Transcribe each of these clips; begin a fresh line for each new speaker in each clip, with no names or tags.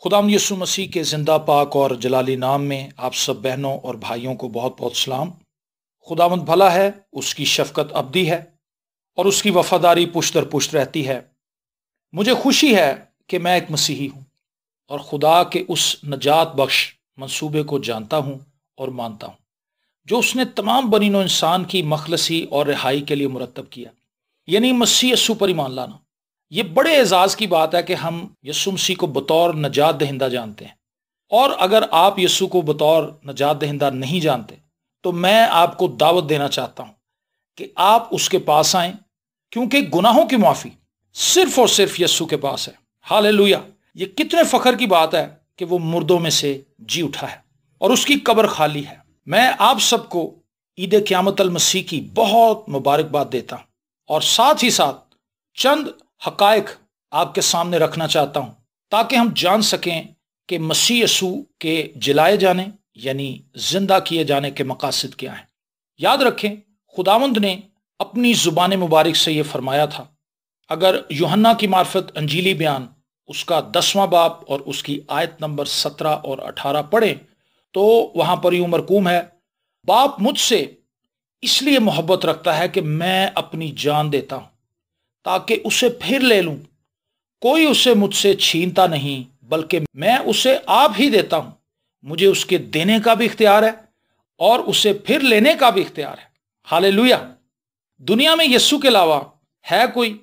خداوند یسوع مسیح کے زندہ پاک اور جلالی نام میں آپ سب بہنوں اور بھائیوں کو بہت بہت سلام۔ خداوند بھلا ہے، اس کی شفقت ابدی ہے اور اس کی وفاداری پشت در پشت رہتی ہے۔ مجھے خوشی ہے کہ میں ایک مسیحی ہوں اور خدا کے اس نجات بخش منصوبے کو جانتا ہوں اور مانتا ہوں جو اس نے تمام بنی نوع انسان کی مخلصی اور رہائی کے لیے مرتب کیا، یعنی مسیح یسوع پر ایمان لانا۔ یہ بڑے اعزاز کی بات ہے کہ ہم یسوع مسیح کو بطور نجات دہندہ جانتے ہیں، اور اگر آپ یسوع کو بطور نجات دہندہ نہیں جانتے تو میں آپ کو دعوت دینا چاہتا ہوں کہ آپ اس کے پاس آئیں، کیونکہ گناہوں کی معافی صرف اور صرف یسوع کے پاس ہے۔ ہاللیلویہ! یہ کتنے فخر کی بات ہے کہ وہ مردوں میں سے جی اٹھا ہے اور اس کی قبر خالی ہے۔ میں آپ سب کو عید قیامت المسیح کی بہت مبارکباد دیتا ہوں، اور ساتھ ہی ساتھ چند حقائق آپ کے سامنے رکھنا چاہتا ہوں تاکہ ہم جان سکیں کہ مسیح یسوع کے جلائے جانے یعنی زندہ کیے جانے کے مقاصد کیا ہیں۔ یاد رکھیں، خداوند نے اپنی زبان مبارک سے یہ فرمایا تھا۔ اگر یوحنا کی معرفت انجیلی بیان اس کا 10واں باب اور اس کی آیت نمبر 17 اور 18 پڑھیں تو وہاں پر یوں مرقوم ہے، باپ مجھ سے اس لیے محبت رکھتا ہے کہ میں اپنی جان دیتا ہوں تاکہ اسے پھر لے لوں۔ کوئی اسے مجھ سے چھینتا نہیں بلکہ میں اسے آپ ہی دیتا ہوں۔ مجھے اس کے دینے کا بھی اختیار ہے اور اسے پھر لینے کا بھی اختیار ہے۔ ہاللیلویہ! دنیا میں یسوع کے علاوہ ہے کوئی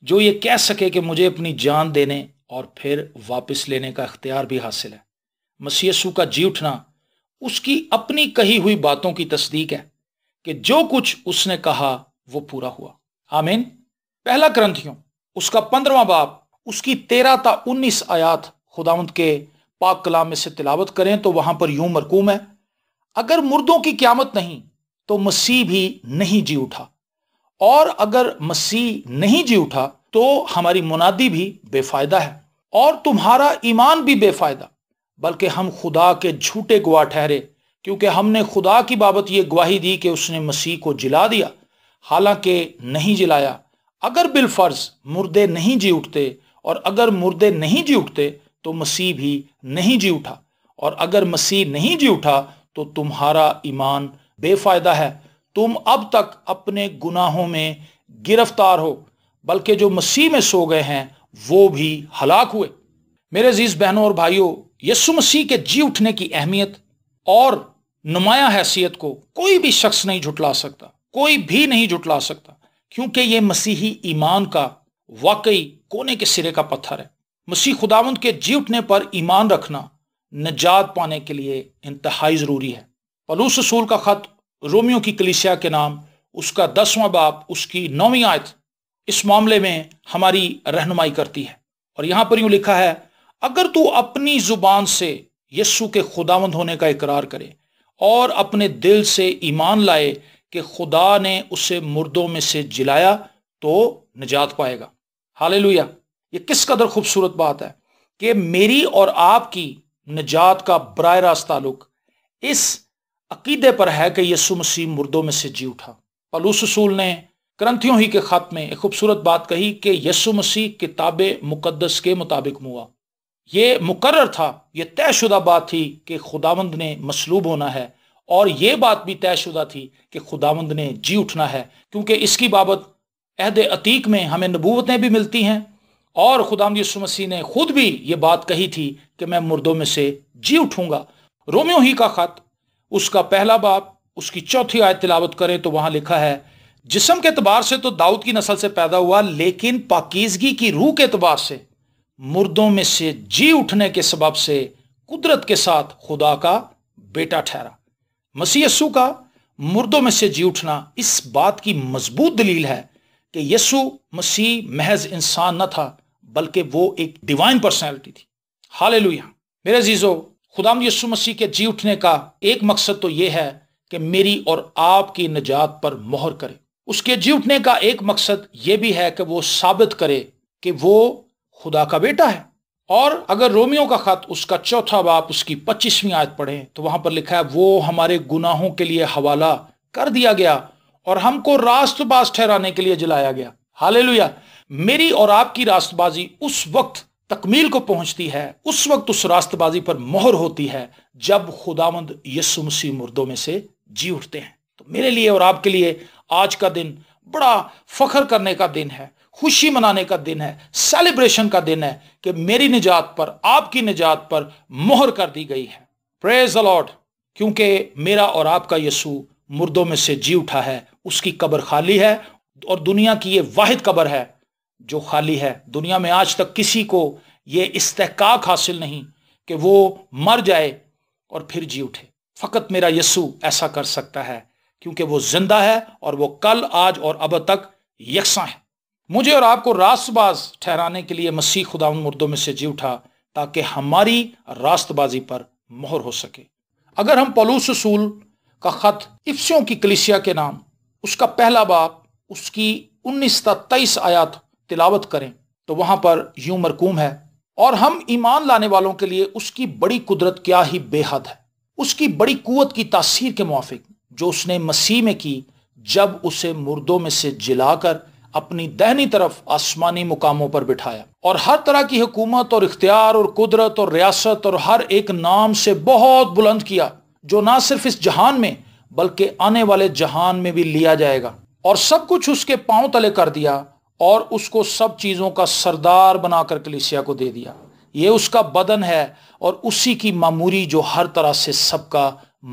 جو یہ کہہ سکے کہ مجھے اپنی جان دینے اور پھر واپس لینے کا اختیار بھی حاصل ہے؟ مسیح یسوع کا جی اٹھنا اس کی اپنی کہی ہوئی باتوں کی تصدیق ہے کہ جو کچھ اس نے کہا وہ پورا ہوا۔ آمین۔ پہلا کرنتھیوں اس کا 15واں باب اس کی 13 تا 19 آیات خداوند کے پاک کلام میں سے تلاوت کریں تو وہاں پر یوں مرقوم ہے، اگر مردوں کی قیامت نہیں تو مسیح بھی نہیں جی اٹھا، اور اگر مسیح نہیں جی اٹھا تو ہماری منادی بھی بے فائدہ ہے اور تمہارا ایمان بھی بے فائدہ، بلکہ ہم خدا کے جھوٹے گواہ ٹھہرے، کیونکہ ہم نے خدا کی بابت یہ گواہی دی کہ اس نے مسیح کو جلا دیا، حالانکہ نہیں جلایا۔ اگر بالفرض مردے نہیں جی اٹھتے، اور اگر مردے نہیں جی اٹھتے تو مسیح بھی نہیں جی اٹھا، اور اگر مسیح نہیں جی اٹھا تو تمہارا ایمان بے فائدہ ہے، تم اب تک اپنے گناہوں میں گرفتار ہو، بلکہ جو مسیح میں سو گئے ہیں وہ بھی ہلاک ہوئے۔ میرے عزیز بہنوں اور بھائیوں، یسوع مسیح کے جی اٹھنے کی اہمیت اور نمایاں حیثیت کو کوئی بھی شخص نہیں جھٹلا سکتا، کوئی بھی نہیں جھٹلا سکتا، کیونکہ یہ مسیحی ایمان کا واقعی کونے کے سرے کا پتھر ہے۔ مسیح خداوند کے جی اٹھنے پر ایمان رکھنا نجات پانے کے لیے انتہائی ضروری ہے۔ پولس رسول کا خط رومیو کی کلیسیا کے نام اس کا 10واں باب اس کی 9ویں آیت اس معاملے میں ہماری رہنمائی کرتی ہے، اور یہاں پر یوں لکھا ہے، اگر تو اپنی زبان سے یسوع کے خداوند ہونے کا اقرار کرے اور اپنے دل سے ایمان لائے کہ خدا نے اسے مردوں میں سے جلایا تو نجات پائے گا۔ ہاللیلویہ! یہ کس قدر خوبصورت بات ہے کہ میری اور آپ کی نجات کا براہ راست تعلق اس عقیدے پر ہے کہ یسوع مسیح مردوں میں سے جی اٹھا۔ پولس رسول نے کرنتھیوں ہی کے خط میں ایک خوبصورت بات کہی کہ یسوع مسیح کتاب مقدس کے مطابق ہوا۔ یہ مقرر تھا، یہ طے شدہ بات تھی کہ خداوند نے مصلوب ہونا ہے، اور یہ بات بھی طے شدہ تھی کہ خداوند نے جی اٹھنا ہے، کیونکہ اس کی بابت عہد عتیق میں ہمیں نبوتیں بھی ملتی ہیں، اور خداوند یسوع مسیح نے خود بھی یہ بات کہی تھی کہ میں مردوں میں سے جی اٹھوں گا۔ رومیو ہی کا خط اس کا پہلا باب اس کی 4 آیت تلاوت کریں تو وہاں لکھا ہے، جسم کے اعتبار سے تو داؤد کی نسل سے پیدا ہوا، لیکن پاکیزگی کی روح کے اعتبار سے مردوں میں سے جی اٹھنے کے سبب سے قدرت کے ساتھ خدا کا بیٹا ٹھہرا۔ مسیح یسوع کا مردوں میں سے جی اٹھنا اس بات کی مضبوط دلیل ہے کہ یسوع مسیح محض انسان نہ تھا بلکہ وہ ایک ڈیوائن پرسنالٹی تھی۔ ہاللیلویہ! میرے عزیزو، خداوند یسوع مسیح کے جی اٹھنے کا ایک مقصد تو یہ ہے کہ میری اور آپ کی نجات پر مہر کرے۔ اس کے جی اٹھنے کا ایک مقصد یہ بھی ہے کہ وہ ثابت کرے کہ وہ خدا کا بیٹا ہے۔ اور اگر رومیو کا خط اس کا 4 باب اس کی 25ویں آیت پڑھیں تو وہاں پر لکھا ہے، وہ ہمارے گناہوں کے لیے حوالہ کر دیا گیا اور ہم کو راست باز ٹھہرانے کے لیے جلایا گیا۔ ہاللیلویہ! میری اور آپ کی راست بازی اس وقت تکمیل کو پہنچتی ہے، اس وقت اس راست بازی پر مہر ہوتی ہے جب خداوند یسوع مسیح مردوں میں سے جی اٹھتے ہیں۔ تو میرے لیے اور آپ کے لیے آج کا دن بڑا فخر کرنے کا دن ہے، خوشی منانے کا دن ہے، سیلیبریشن کا دن ہے کہ میری نجات پر، آپ کی نجات پر مہر کر دی گئی ہے۔ پریز دی لارڈ، کیونکہ میرا اور آپ کا یسوع مردوں میں سے جی اٹھا ہے، اس کی قبر خالی ہے، اور دنیا کی یہ واحد قبر ہے جو خالی ہے۔ دنیا میں آج تک کسی کو یہ استحقاق حاصل نہیں کہ وہ مر جائے اور پھر جی اٹھے۔ فقط میرا یسوع ایسا کر سکتا ہے، کیونکہ وہ زندہ ہے اور وہ کل، آج اور اب تک یکساں ہے۔ مجھے اور آپ کو راست باز ٹھہرانے کے لیے مسیح خداوند مردوں میں سے جی اٹھا تاکہ ہماری راست بازی پر مہر ہو سکے۔ اگر ہم پولس رسول کا خط افسیوں کی کلیسیا کے نام، اس کا پہلا باب، اس کی 19 تا 23 آیات تلاوت کریں تو وہاں پر یوں مرقوم ہے، اور ہم ایمان لانے والوں کے لیے اس کی بڑی قدرت کیا ہی بے حد ہے، اس کی بڑی قوت کی تاثیر کے موافق جو اس نے مسیح میں کی جب اسے مردوں میں سے جلا کر اپنی دہنی طرف آسمانی مقاموں پر بٹھایا، اور ہر طرح کی حکومت اور اختیار اور قدرت اور ریاست اور ہر ایک نام سے بہت بلند کیا، جو نہ صرف اس جہان میں بلکہ آنے والے جہان میں بھی لیا جائے گا، اور سب کچھ اس کے پاؤں تلے کر دیا، اور اس کو سب چیزوں کا سردار بنا کر کلیسیا کو دے دیا۔ یہ اس کا بدن ہے اور اسی کی معموری جو ہر طرح سے سب کا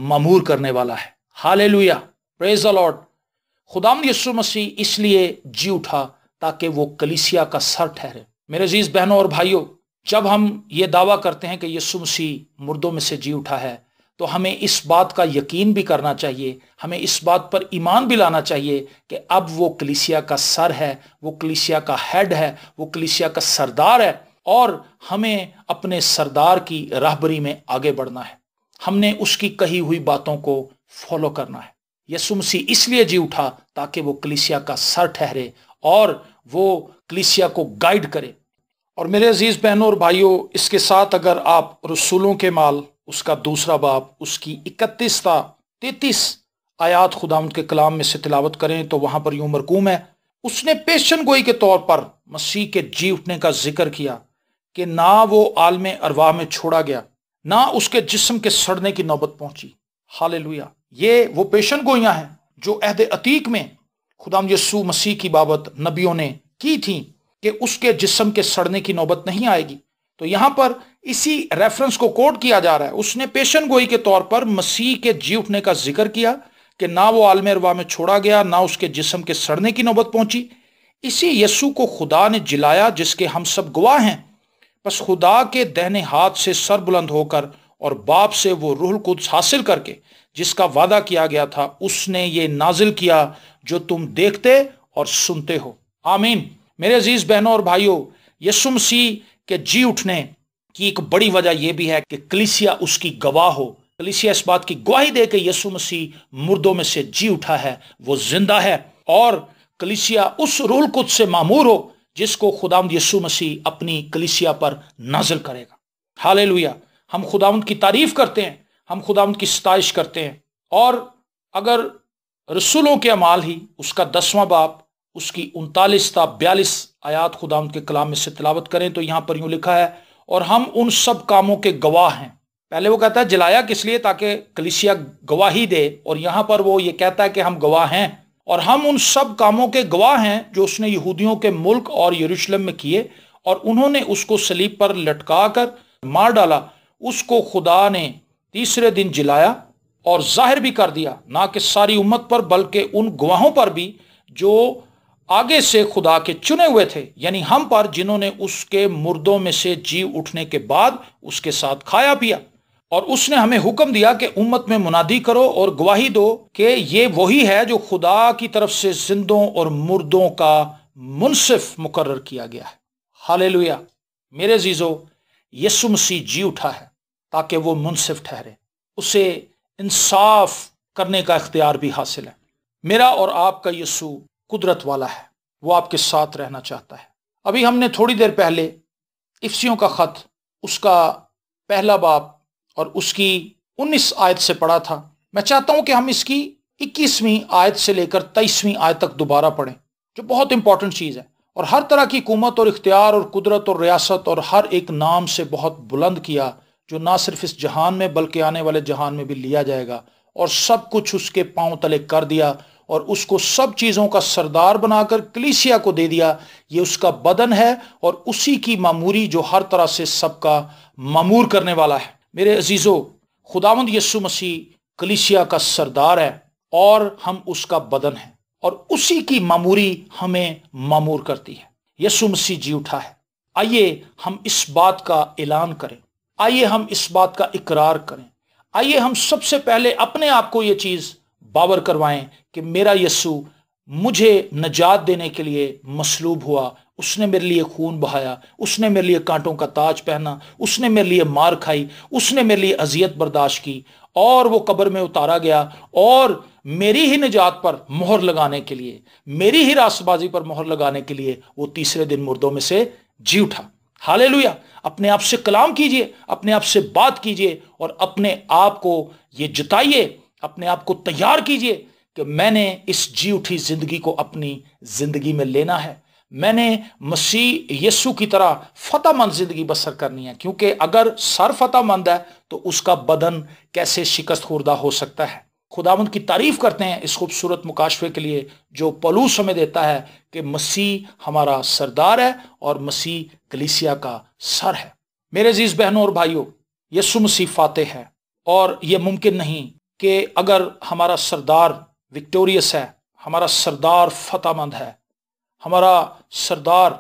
معمور کرنے والا ہے۔ ہاللیلویہ، پریز دی لارڈ۔ خداوند یسوع مسیح اس لیے جی اٹھا تاکہ وہ کلیسیا کا سر ٹھہرے۔ میرے عزیز بہنوں اور بھائیوں، جب ہم یہ دعویٰ کرتے ہیں کہ یسوع مسیح مردوں میں سے جی اٹھا ہے تو ہمیں اس بات کا یقین بھی کرنا چاہیے، ہمیں اس بات پر ایمان بھی لانا چاہیے کہ اب وہ کلیسیا کا سر ہے، وہ کلیسیا کا ہیڈ ہے، وہ کلیسیا کا سردار ہے، اور ہمیں اپنے سردار کی راہبری میں آگے بڑھنا ہے۔ ہم نے اس کی کہی ہوئی باتوں کو فالو کرنا ہے۔ یسوع مسیح اس لیے جی اٹھا تاکہ وہ کلیسیا کا سر ٹھہرے اور وہ کلیسیا کو گائیڈ کرے۔ اور میرے عزیز بہنوں اور بھائیوں، اس کے ساتھ اگر آپ رسولوں کے مال، اس کا دوسرا باب، اس کی 31 تا 33 آیات خداوند کے کلام میں سے تلاوت کریں تو وہاں پر یوں مرقوم ہے، اس نے پیشن گوئی کے طور پر مسیح کے جی اٹھنے کا ذکر کیا کہ نہ وہ عالم ارواح میں چھوڑا گیا، نہ اس کے جسم کے سڑنے کی نوبت پہنچی۔ ہاللیلویہ۔ یہ وہ پیشن گوئیاں ہیں جو عہد عتیق میں خداوند یسوع مسیح کی بابت نبیوں نے کی تھیں کہ اس کے جسم کے سڑنے کی نوبت نہیں آئے گی۔ تو یہاں پر اسی ریفرنس کو کوٹ کیا جا رہا ہے۔ اس نے پیشن گوئی کے طور پر مسیح کے جی اٹھنے کا ذکر کیا کہ نہ وہ عالم ارواح میں چھوڑا گیا، نہ اس کے جسم کے سڑنے کی نوبت پہنچی۔ اسی یسوع کو خدا نے جلایا جس کے ہم سب گواہ ہیں۔ بس خدا کے دہنے ہاتھ سے سر بلند ہو کر اور باپ سے وہ روح القدس حاصل کر کے جس کا وعدہ کیا گیا تھا، اس نے یہ نازل کیا جو تم دیکھتے اور سنتے ہو۔ آمین۔ میرے عزیز بہنوں اور بھائیوں، یسوع مسیح کے جی اٹھنے کی ایک بڑی وجہ یہ بھی ہے کہ کلیسیا اس کی گواہ ہو۔ کلیسیا اس بات کی گواہی دے کہ یسوع مسیح مردوں میں سے جی اٹھا ہے، وہ زندہ ہے، اور کلیسیا اس روح القدس سے معمور ہو جس کو خداوند یسوع مسیح اپنی کلیسیا پر نازل کرے گا۔ ہاللیلویہ۔ ہم خداوند کی تعریف کرتے ہیں، ہم خداوند کی ستائش کرتے ہیں۔ اور اگر رسولوں کے اعمال ہی اس کا 10واں باب، اس کی 39 تا 42 آیات خداوند کے کلام میں سے تلاوت کریں تو یہاں پر یوں لکھا ہے، اور ہم ان سب کاموں کے گواہ ہیں۔ پہلے وہ کہتا ہے جلایا کس لیے؟ تاکہ کلیسیا گواہی دے، اور یہاں پر وہ یہ کہتا ہے کہ ہم گواہ ہیں، اور ہم ان سب کاموں کے گواہ ہیں جو اس نے یہودیوں کے ملک اور یروشلم میں کیے، اور انہوں نے اس کو صلیب پر لٹکا کر مار ڈالا۔ اس کو خدا نے تیسرے دن جلایا اور ظاہر بھی کر دیا، نہ کہ ساری امت پر بلکہ ان گواہوں پر بھی جو آگے سے خدا کے چنے ہوئے تھے، یعنی ہم پر جنہوں نے اس کے مردوں میں سے جی اٹھنے کے بعد اس کے ساتھ کھایا پیا۔ اور اس نے ہمیں حکم دیا کہ امت میں منادی کرو اور گواہی دو کہ یہ وہی ہے جو خدا کی طرف سے زندوں اور مردوں کا منصف مقرر کیا گیا ہے۔ ہاللیلویہ۔ میرے عزیزو، یسوع مسیح جی اٹھا ہے تاکہ وہ منصف ٹھہرے، اسے انصاف کرنے کا اختیار بھی حاصل ہے۔ میرا اور آپ کا یسوع قدرت والا ہے، وہ آپ کے ساتھ رہنا چاہتا ہے۔ ابھی ہم نے تھوڑی دیر پہلے افسیوں کا خط، اس کا پہلا باب اور اس کی 19 آیت سے پڑھا تھا۔ میں چاہتا ہوں کہ ہم اس کی 21ویں آیت سے لے کر 23ویں آیت تک دوبارہ پڑھیں، جو بہت امپورٹنٹ چیز ہے، اور ہر طرح کی حکومت اور اختیار اور قدرت اور ریاست اور ہر ایک نام سے بہت بلند کیا، جو نہ صرف اس جہان میں بلکہ آنے والے جہان میں بھی لیا جائے گا، اور سب کچھ اس کے پاؤں تلے کر دیا اور اس کو سب چیزوں کا سردار بنا کر کلیسیا کو دے دیا۔ یہ اس کا بدن ہے اور اسی کی معموری جو ہر طرح سے سب کا معمور کرنے والا ہے۔ میرے عزیزو، خداوند یسوع مسیح کلیسیا کا سردار ہے اور ہم اس کا بدن ہیں، اور اسی کی معموری ہمیں معمور کرتی ہے۔ یسوع مسیح جی اٹھا ہے۔ آئیے ہم اس بات کا اعلان کریں، آئیے ہم اس بات کا اقرار کریں، آئیے ہم سب سے پہلے اپنے آپ کو یہ چیز باور کروائیں کہ میرا یسوع مجھے نجات دینے کے لیے مصلوب ہوا، اس نے میرے لیے خون بہایا، اس نے میرے لیے کانٹوں کا تاج پہنا، اس نے میرے لیے مار کھائی، اس نے میرے لیے اذیت برداشت کی، اور وہ قبر میں اتارا گیا، اور میری ہی نجات پر مہر لگانے کے لیے، میری ہی راست بازی پر مہر لگانے کے لیے وہ تیسرے دن مردوں میں سے جی اٹھا۔ ہاللیلویا۔ اپنے آپ سے کلام کیجئے، اپنے آپ سے بات کیجئے، اور اپنے آپ کو یہ جتائیے، اپنے آپ کو تیار کیجئے کہ میں نے اس جی اٹھی زندگی کو اپنی زندگی میں لینا ہے، میں نے مسیح یسوع کی طرح فتح مند زندگی بسر کرنی ہے، کیونکہ اگر سر فتح مند ہے تو اس کا بدن کیسے شکست خوردہ ہو سکتا ہے۔ خداوند کی تعریف کرتے ہیں اس خوبصورت مکاشفے کے لیے جو پولس ہمیں دیتا ہے کہ مسیح ہمارا سردار ہے اور مسیح کلیسیا کا سر ہے۔ میرے عزیز بہنوں اور بھائیوں، یسوع مسیح فاتح ہے، اور یہ ممکن نہیں کہ اگر ہمارا سردار وکٹوریس ہے، ہمارا سردار فتح مند ہے، ہمارا سردار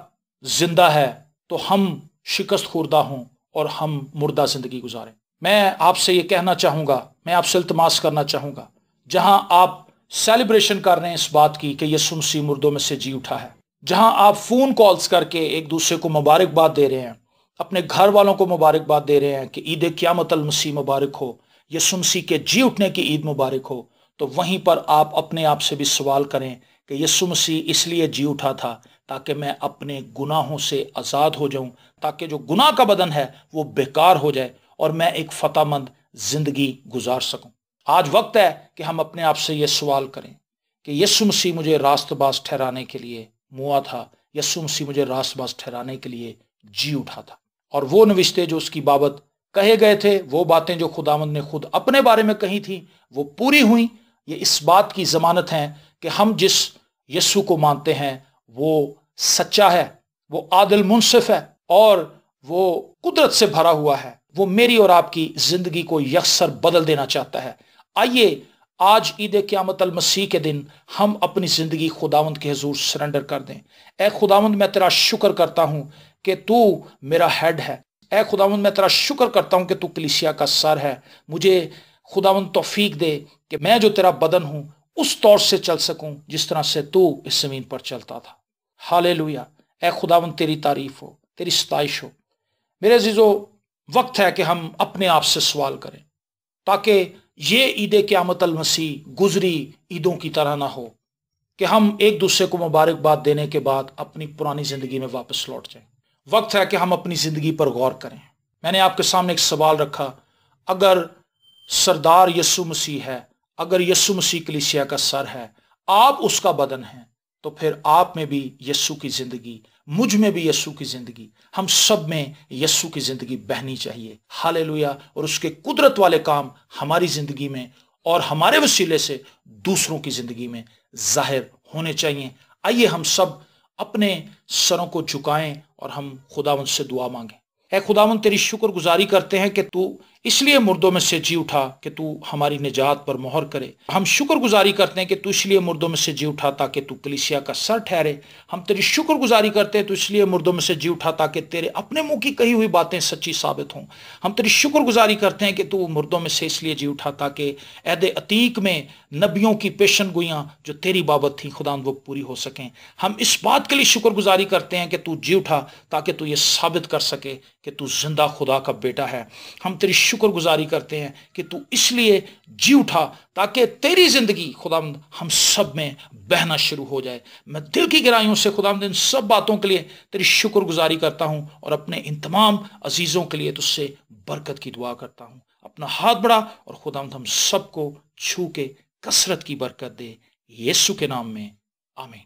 زندہ ہے، تو ہم شکست خوردہ ہوں اور ہم مردہ زندگی گزاریں۔ میں آپ سے یہ کہنا چاہوں گا، میں آپ سے التماس کرنا چاہوں گا، جہاں آپ سیلیبریشن کر رہے ہیں اس بات کی کہ یسوع مسیح مردوں میں سے جی اٹھا ہے، جہاں آپ فون کالز کر کے ایک دوسرے کو مبارکباد دے رہے ہیں، اپنے گھر والوں کو مبارکباد دے رہے ہیں کہ عید قیامت المسیح مبارک ہو، یسوع مسیح کے جی اٹھنے کی عید مبارک ہو، تو وہیں پر آپ اپنے آپ سے بھی سوال کریں کہ یسوع مسیح اس لیے جی اٹھا تھا تاکہ میں اپنے گناہوں سے آزاد ہو جاؤں، تاکہ جو گناہ کا بدن ہے وہ بیکار ہو جائے اور میں ایک فتح مند زندگی گزار سکوں۔ آج وقت ہے کہ ہم اپنے آپ سے یہ سوال کریں کہ یسوع مسیح مجھے راست باز ٹھہرانے کے لیے موا تھا، یسوع مسیح مجھے راست باز ٹھہرانے کے لیے جی اٹھا تھا، اور وہ نوشتے جو اس کی بابت کہے گئے تھے، وہ باتیں جو خداوند نے خود اپنے بارے میں کہی تھیں، وہ پوری ہوئیں۔ یہ اس بات کی ضمانت ہے کہ ہم جس یسوع کو مانتے ہیں وہ سچا ہے، وہ عادل منصف ہے، اور وہ قدرت سے بھرا ہوا ہے، وہ میری اور آپ کی زندگی کو یکسر بدل دینا چاہتا ہے۔ آئیے آج عید قیامت المسیح کے دن ہم اپنی زندگی خداوند کے حضور سرنڈر کر دیں۔ اے خداوند، میں تیرا شکر کرتا ہوں کہ تو میرا ہیڈ ہے۔ اے خداوند، میں تیرا شکر کرتا ہوں کہ تو کلیسیا کا سر ہے۔ مجھے خداوند توفیق دے کہ میں جو تیرا بدن ہوں اس طور سے چل سکوں جس طرح سے تو اس زمین پر چلتا تھا۔ ہاللیلویا۔ اے خداوند، تیری تعریف ہو، تیری ستائش ہو۔ میرے عزیزو، وقت ہے کہ ہم اپنے آپ سے سوال کریں تاکہ یہ عید قیامت المسیح گزری عیدوں کی طرح نہ ہو کہ ہم ایک دوسرے کو مبارکباد دینے کے بعد اپنی پرانی زندگی میں واپس لوٹ جائیں۔ وقت ہے کہ ہم اپنی زندگی پر غور کریں۔ میں نے آپ کے سامنے ایک سوال رکھا، اگر سردار یسوع مسیح ہے، اگر یسوع مسیح کلیسیا کا سر ہے، آپ اس کا بدن ہیں، تو پھر آپ میں بھی یسوع کی زندگی، مجھ میں بھی یسوع کی زندگی، ہم سب میں یسوع کی زندگی بہنی چاہیے۔ ہاللیلویا۔ اور اس کے قدرت والے کام ہماری زندگی میں اور ہمارے وسیلے سے دوسروں کی زندگی میں ظاہر ہونے چاہیے۔ آئیے ہم سب اپنے سروں کو جھکائیں اور ہم خداوند سے دعا مانگیں۔ اے خداوند، تیری شکر گزاری کرتے ہیں کہ تو اس لیے مردوں میں سے جی اٹھا کہ تو ہماری نجات پر مہر کرے۔ ہم شکر گزاری کرتے ہیں کہ تو اس لیے مردوں میں سے جی اٹھا تاکہ تو کلیسیا کا سر ٹھہرے۔ ہم تیری شکر گزاری کرتے ہیں تو اس لیے مردوں میں سے جی اٹھا تاکہ تیرے اپنے منہ کی کہی ہوئی باتیں سچی ثابت ہوں۔ ہم تیری شکر گزاری کرتے ہیں کہ تو مردوں میں سے اس لیے جی اٹھا تاکہ عہد عتیق میں نبیوں کی پیشن گوئیاں جو تیری بابت تھیں خداوند وہ پوری ہو سکیں۔ ہم اس بات کے لیے شکر گزاری کرتے ہیں کہ تو جی اٹھا تاکہ تو یہ ثابت کر سکے کہ تو زندہ خدا کا بیٹا ہے۔ ہم تیری شکر گزاری کرتے ہیں کہ تو اس لیے جی اٹھا تاکہ تیری زندگی خداوند ہم سب میں بہنا شروع ہو جائے۔ میں دل کی گہرائیوں سے خداوند ان سب باتوں کے لیے تیری شکر گزاری کرتا ہوں اور اپنے ان تمام عزیزوں کے لیے تجھ سے برکت کی دعا کرتا ہوں۔ اپنا ہاتھ بڑھا اور خداوند ہم سب کو چھو کے کثرت کی برکت دے، یسوع کے نام میں، آمین۔